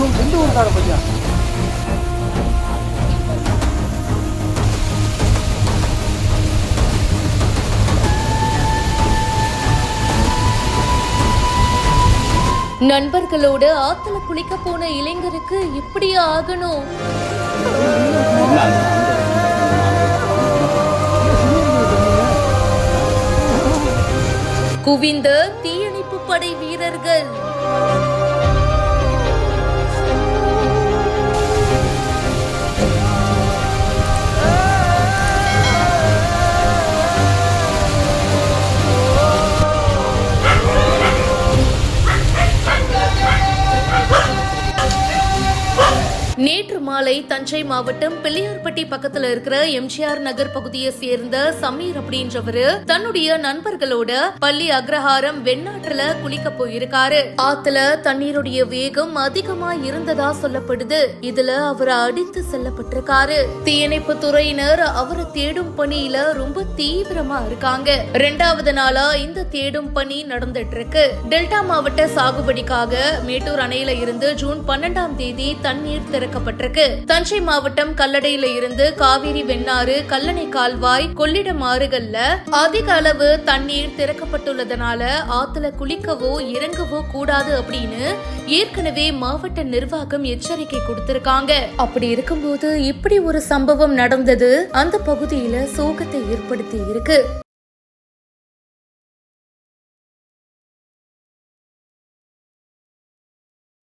எந்த ஊருக்கார பையன்? நண்பர்களோடு ஆத்துல குளிக்க போன இளைஞருக்கு இப்படியே ஆகணும். குவிந்த தீயணைப்பு படை வீரர்கள். நேற்று மாலை தஞ்சை மாவட்டம் பிள்ளையார்பட்டி பக்கத்துல இருக்கிற எம்ஜிஆர் நகர் பகுதியை சேர்ந்த சமீர் அப்படின்றவரு தன்னுடைய நண்பர்களோட பள்ளி அக்ரஹாரம் வெண்ணாற்றுல குளிக்க போயிருக்காரு. ஆத்துல தண்ணீருடைய வேகம் அதிகமா இருந்ததா சொல்லப்படுது. இதுல அவரை அடித்து செல்லப்பட்டிருக்காரு. தீயணைப்பு துறையினர் அவரை தேடும் பணியில ரொம்ப தீவிரமா இருக்காங்க. 2வது நாளா இந்த தேடும் பணி நடந்துட்டு இருக்கு. டெல்டா மாவட்ட சாகுபடிக்காக மேட்டூர் அணையில இருந்து ஜூன் 12ஆம் தேதி தண்ணீர் திறக்கப்பட்டிருக்கு. தஞ்சை மாவட்டம் கல்லடையில இருந்து காவிரி வெண்ணாறு கல்லணை கால்வாய் கொள்ளிடம் ஆறுகள்ல அதிக அளவு தண்ணீர் திறக்கப்பட்டுள்ளதனால ஆத்துல குளிக்கவோ இறங்கவோ கூடாது அப்படின்னு ஏற்கனவே மாவட்ட நிர்வாகம் எச்சரிக்கை கொடுத்திருக்காங்க. அப்படி இருக்கும்போது இப்படி ஒரு சம்பவம் நடந்தது அந்த பகுதியில சோகத்தை ஏற்படுத்தி இருக்கு.